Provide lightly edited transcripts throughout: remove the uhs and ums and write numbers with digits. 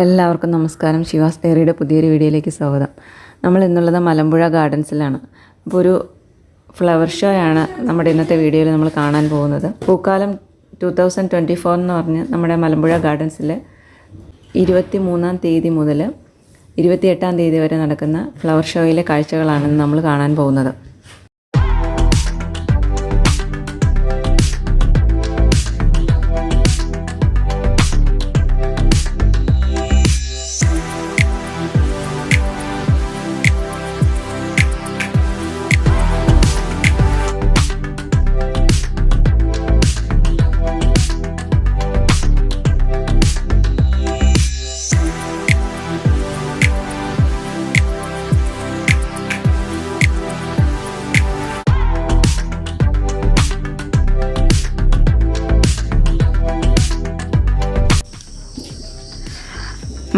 എല്ലാവർക്കും നമസ്കാരം. ശിവാസ് ഡയറിയുടെ പുതിയൊരു വീഡിയോയിലേക്ക് സ്വാഗതം. നമ്മൾ ഇന്നുള്ളത് മലമ്പുഴ ഗാർഡൻസിലാണ്. അപ്പോൾ ഒരു ഫ്ലവർ ഷോ ആണ് നമ്മുടെ ഇന്നത്തെ വീഡിയോയിൽ നമ്മൾ കാണാൻ പോകുന്നത്. പൂക്കാലം 2024 എന്ന് പറഞ്ഞ് നമ്മുടെ മലമ്പുഴ ഗാർഡൻസിൽ 23-ാം തീയതി മുതൽ 28-ാം തീയതി വരെ നടക്കുന്ന ഫ്ലവർ ഷോയിലെ കാഴ്ചകളാണ് നമ്മൾ കാണാൻ പോകുന്നത്.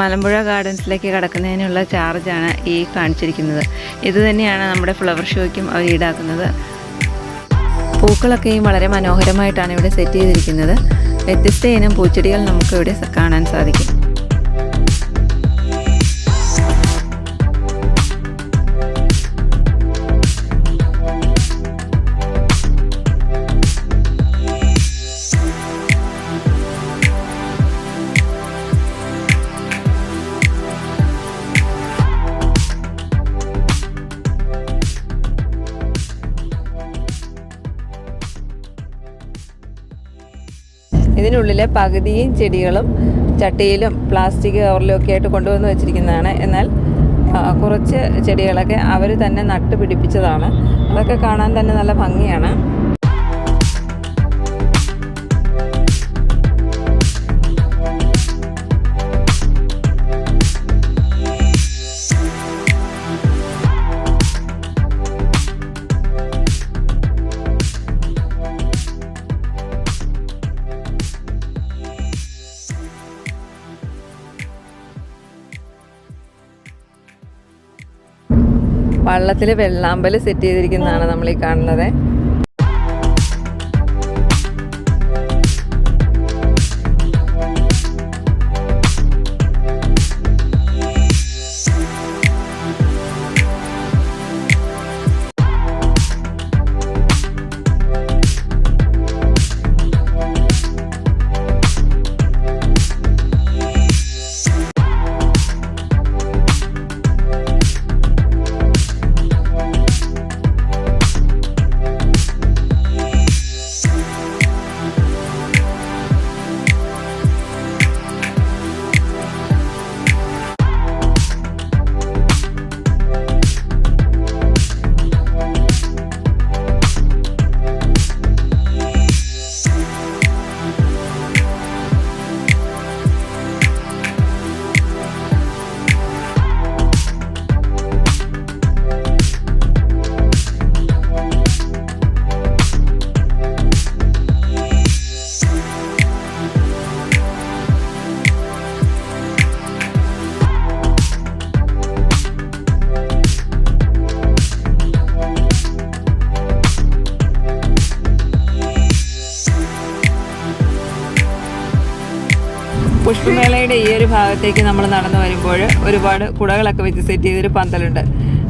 മലമ്പുഴ ഗാർഡൻസിലേക്ക് കടക്കുന്നതിനുള്ള ചാർജാണ് ഈ കാണിച്ചിരിക്കുന്നത്. ഇത് തന്നെയാണ് നമ്മുടെ ഫ്ലവർ ഷോയ്ക്കും അവർ ഈടാക്കുന്നത്. പൂക്കളൊക്കെയും വളരെ മനോഹരമായിട്ടാണ് ഇവിടെ സെറ്റ് ചെയ്തിരിക്കുന്നത്. വ്യത്യസ്ത ഇനം പൂച്ചെടികൾ നമുക്ക് ഇവിടെ കാണാൻ സാധിക്കും. ഇതിനുള്ളിലെ പകുതിയും ചെടികളും ചട്ടിയിലും പ്ലാസ്റ്റിക് കവറിലും ഒക്കെ ആയിട്ട് കൊണ്ടുവന്ന് വെച്ചിരിക്കുന്നതാണ്. എന്നാൽ കുറച്ച് ചെടികളൊക്കെ അവർ തന്നെ നട്ട് പിടിപ്പിച്ചതാണ്. അതൊക്കെ കാണാൻ തന്നെ നല്ല ഭംഗിയാണ്. വള്ളത്തിൽ വെള്ളാമ്പൽ സെറ്റ് ചെയ്തിരിക്കുന്നതാണ് നമ്മൾ ഈ കാണുന്നത്. പുഷ്പമേളയുടെ ഈ ഒരു ഭാഗത്തേക്ക് നമ്മൾ നടന്നു വരുമ്പോൾ ഒരുപാട് കുടകളൊക്കെ വെച്ച് സെറ്റ് ചെയ്തൊരു പന്തലുണ്ട്.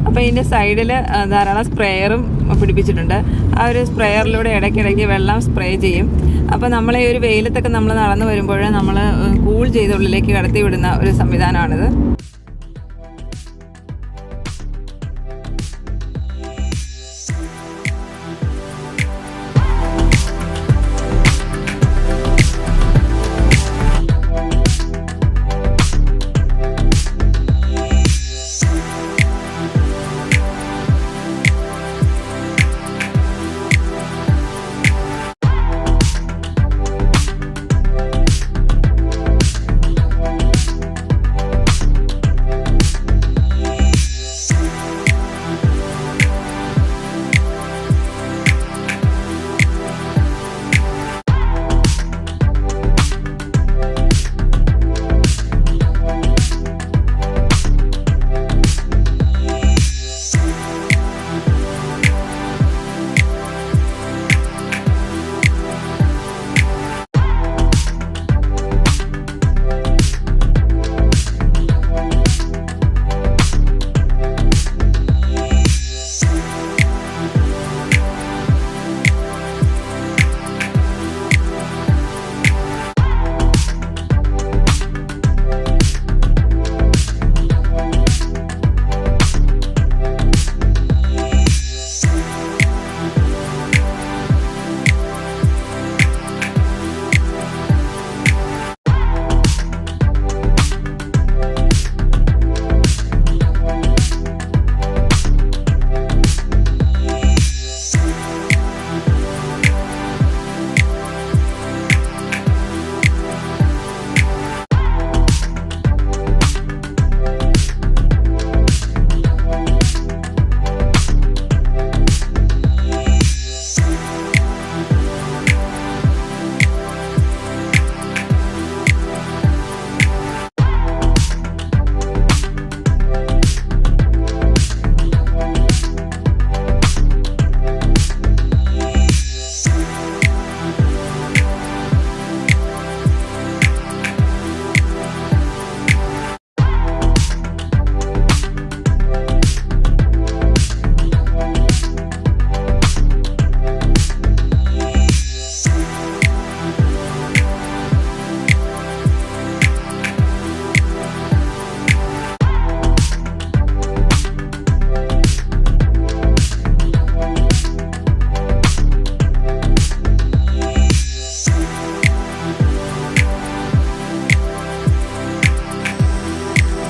അപ്പോൾ ഇതിൻ്റെ സൈഡിൽ ധാരാളം സ്പ്രേയറും പിടിപ്പിച്ചിട്ടുണ്ട്. ആ ഒരു സ്പ്രേയറിലൂടെ ഇടയ്ക്കിടയ്ക്ക് വെള്ളം സ്പ്രേ ചെയ്യും. അപ്പോൾ നമ്മൾ ഈ ഒരു വെയിലത്തൊക്കെ നമ്മൾ നടന്നു വരുമ്പോൾ നമ്മൾ കൂൾ ചെയ്ത് ഉള്ളിലേക്ക് കടത്തി വിടുന്ന ഒരു സംവിധാനമാണിത്.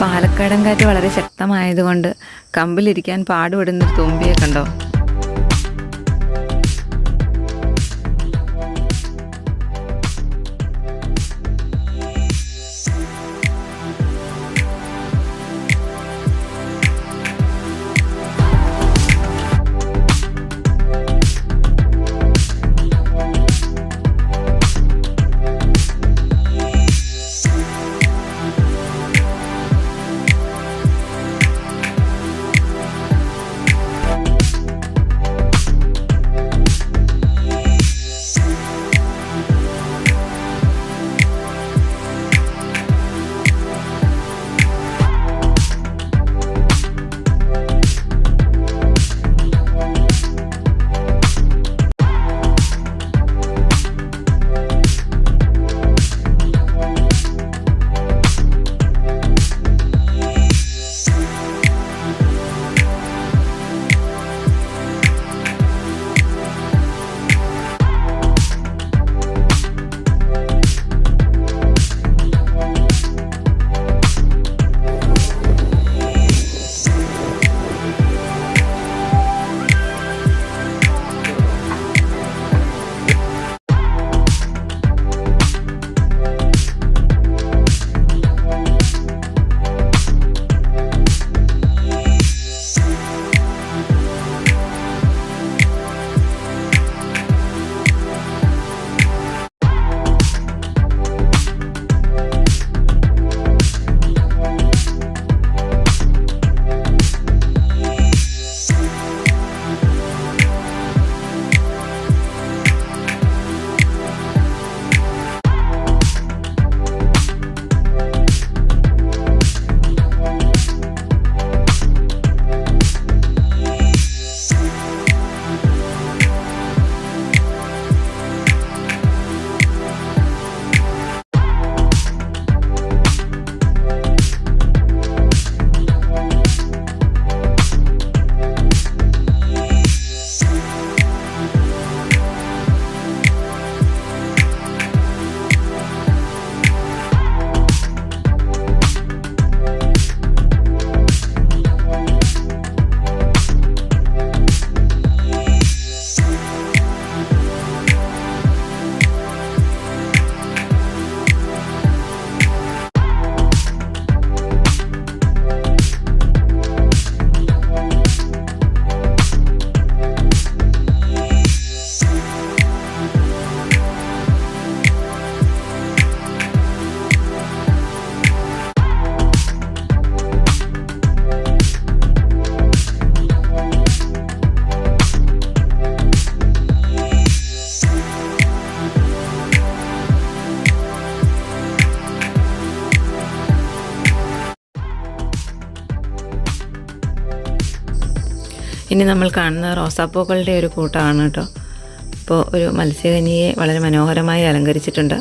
പാലക്കാടൻ കാറ്റ് വളരെ ശക്തമായതുകൊണ്ട് കമ്പിലിരിക്കാൻ പാടുപെടുന്നൊരു തുമ്പിയെ കണ്ടോ? ഇനി നമ്മൾ കാണുന്ന റോസാപ്പൂക്കളുടെ ഒരു കൂട്ടമാണ് കേട്ടോ. ഇപ്പോൾ ഒരു മത്സ്യകന്യയെ വളരെ മനോഹരമായി അലങ്കരിച്ചിട്ടുണ്ട്.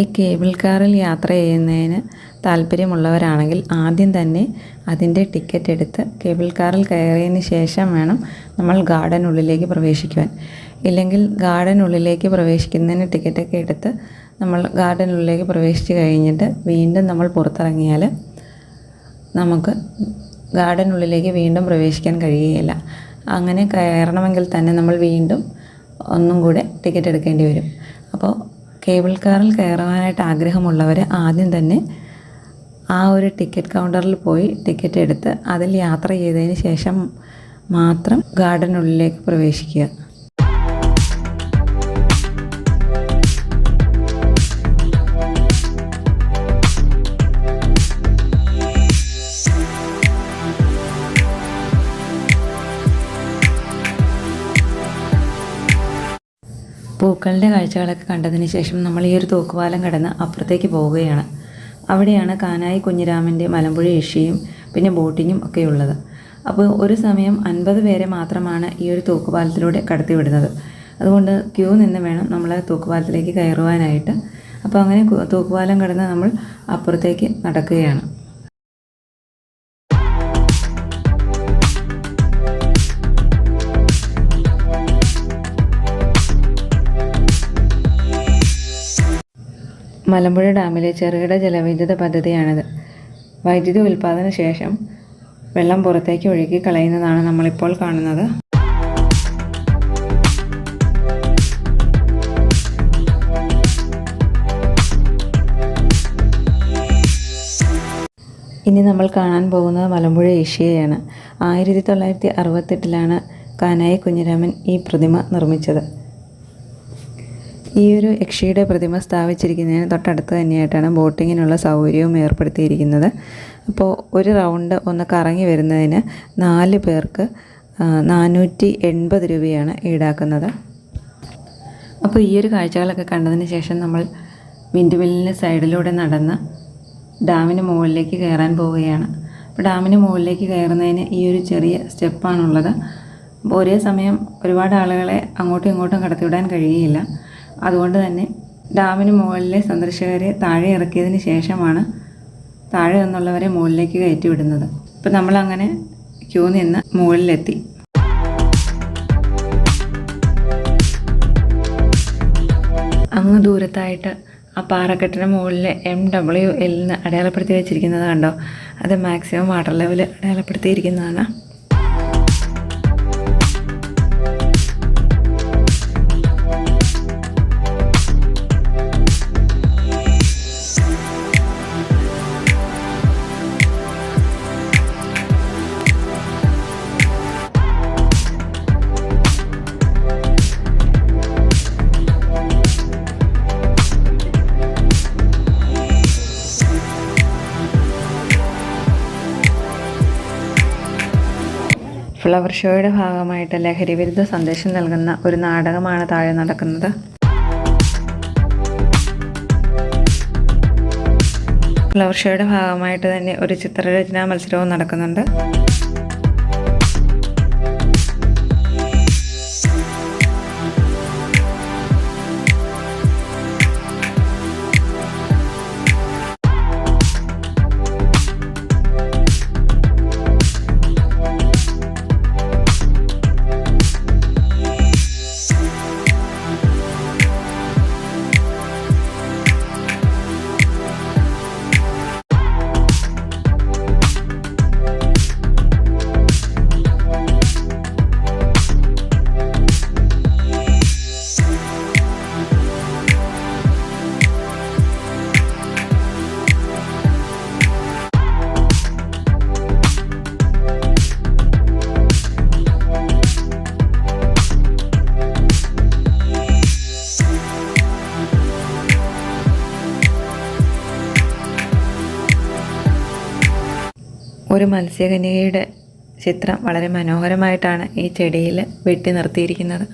ഈ കേബിൾ കാറിൽ യാത്ര ചെയ്യുന്നതിന് താല്പര്യമുള്ളവരാണെങ്കിൽ ആദ്യം തന്നെ അതിൻ്റെ ടിക്കറ്റ് എടുത്ത് കേബിൾ കാറിൽ കയറിയതിന് ശേഷം വേണം നമ്മൾ ഗാർഡനുള്ളിലേക്ക് പ്രവേശിക്കുവാൻ. ഇല്ലെങ്കിൽ ഗാർഡനുള്ളിലേക്ക് പ്രവേശിക്കുന്നതിന് ടിക്കറ്റൊക്കെ എടുത്ത് നമ്മൾ ഗാർഡനുള്ളിലേക്ക് പ്രവേശിച്ച് കഴിഞ്ഞിട്ട് വീണ്ടും നമ്മൾ പുറത്തിറങ്ങിയാൽ നമുക്ക് ഗാർഡനുള്ളിലേക്ക് വീണ്ടും പ്രവേശിക്കാൻ കഴിയുകയില്ല. അങ്ങനെ കയറണമെങ്കിൽ തന്നെ നമ്മൾ വീണ്ടും ഒന്നും കൂടെ ടിക്കറ്റ് എടുക്കേണ്ടി വരും. അപ്പോൾ കേബിൾ കാറിൽ കയറാനായിട്ട് ആഗ്രഹമുള്ളവർ ആദ്യം തന്നെ ആ ഒരു ടിക്കറ്റ് കൗണ്ടറിൽ പോയി ടിക്കറ്റ് എടുത്ത് അതിൽ യാത്ര ചെയ്തതിന് ശേഷം മാത്രം ഗാർഡനുള്ളിലേക്ക് പ്രവേശിക്കുക. പൂക്കളുടെ കാഴ്ചകളൊക്കെ കണ്ടതിന് ശേഷം നമ്മൾ ഈ ഒരു തൂക്കുപാലം കടന്ന് അപ്പുറത്തേക്ക് പോവുകയാണ്. അവിടെയാണ് കാനായി കുഞ്ഞിരാമൻ്റെ മലമ്പുഴ യക്ഷിയും പിന്നെ ബോട്ടിങ്ങും ഒക്കെ ഉള്ളത്. അപ്പോൾ ഒരു സമയം 50 പേരെ മാത്രമാണ് ഈ ഒരു തൂക്കുപാലത്തിലൂടെ കടത്തിവിടുന്നത്. അതുകൊണ്ട് ക്യൂ നിന്ന് വേണം നമ്മൾ തൂക്കുപാലത്തിലേക്ക് കയറുവാനായിട്ട്. അപ്പോൾ അങ്ങനെ തൂക്കുപാലം കടന്ന് നമ്മൾ അപ്പുറത്തേക്ക് നടക്കുകയാണ്. മലമ്പുഴ ഡാമിലെ ചെറുകിട ജലവൈദ്യുത പദ്ധതിയാണിത്. വൈദ്യുതി ഉൽപ്പാദന ശേഷം വെള്ളം പുറത്തേക്ക് ഒഴുക്കി കളയുന്നതാണ് നമ്മളിപ്പോൾ കാണുന്നത്. ഇനി നമ്മൾ കാണാൻ പോകുന്നത് മലമ്പുഴ യക്ഷിയെയാണ്. 1968 കാനായി കുഞ്ഞിരാമൻ ഈ പ്രതിമ നിർമ്മിച്ചത്. ഈ ഒരു യക്ഷിയുടെ പ്രതിമ സ്ഥാപിച്ചിരിക്കുന്നതിന് തൊട്ടടുത്ത് തന്നെയായിട്ടാണ് ബോട്ടിങ്ങിനുള്ള സൗകര്യവും ഏർപ്പെടുത്തിയിരിക്കുന്നത്. അപ്പോൾ ഒരു റൗണ്ട് ഒന്ന് കറങ്ങി വരുന്നതിന് 4 പേർക്ക് 480 രൂപയാണ് ഈടാക്കുന്നത്. അപ്പോൾ ഈ ഒരു കാഴ്ചകളൊക്കെ കണ്ടതിന് ശേഷം നമ്മൾ വിൻഡ്മില്ലിൻ്റെ സൈഡിലൂടെ നടന്ന് ഡാമിന് മുകളിലേക്ക് കയറാൻ പോവുകയാണ്. അപ്പോൾ ഡാമിന് മുകളിലേക്ക് കയറുന്നതിന് ഈ ഒരു ചെറിയ സ്റ്റെപ്പാണുള്ളത്. അപ്പോൾ ഒരേ സമയം ഒരുപാട് ആളുകളെ അങ്ങോട്ടും ഇങ്ങോട്ടും കടത്തിവിടാൻ കഴിയുകയില്ല. അതുകൊണ്ട് തന്നെ ഡാമിന് മുകളിലെ സന്ദർശകരെ താഴെ ഇറക്കിയതിന് ശേഷമാണ് താഴെ നിന്നുള്ളവരെ മുകളിലേക്ക് കയറ്റി വിടുന്നത്. അപ്പോൾ നമ്മളങ്ങനെ ക്യൂ നിന്ന് മുകളിലെത്തി. അങ്ങ് ദൂരത്തായിട്ട് ആ പാറക്കെട്ടിന് മുകളിൽ MWL എന്ന് അടയാളപ്പെടുത്തി വെച്ചിരിക്കുന്നത് കണ്ടോ? അത് മാക്സിമം വാട്ടർ ലെവൽ അടയാളപ്പെടുത്തിയിരിക്കുന്നതാണ്. ഫ്ലവർ ഷോയുടെ ഭാഗമായിട്ട് ലഹരി വിരുദ്ധ സന്ദേശം നൽകുന്ന ഒരു നാടകമാണ് താഴെ നടക്കുന്നത്. ഫ്ലവർ ഷോയുടെ ഭാഗമായിട്ട് തന്നെ ഒരു ചിത്രരചനാ മത്സരവും നടക്കുന്നുണ്ട്. ഒരു മത്സ്യകന്യകയുടെ ചിത്രം വളരെ മനോഹരമായിട്ടാണ് ഈ ചെടിയിൽ വെട്ടി നിർത്തിയിരിക്കുന്നത്.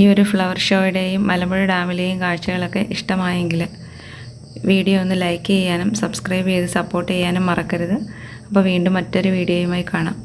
ഈ ഒരു ഫ്ലവർ ഷോയുടെയും മലമ്പുഴ ഡാമിലെയും കാഴ്ചകളൊക്കെ ഇഷ്ടമായെങ്കിൽ വീഡിയോ ഒന്ന് ലൈക്ക് ചെയ്യാനും സബ്സ്ക്രൈബ് ചെയ്ത് സപ്പോർട്ട് ചെയ്യാനും മറക്കരുത്. അപ്പോൾ വീണ്ടും മറ്റൊരു വീഡിയോയുമായി കാണാം.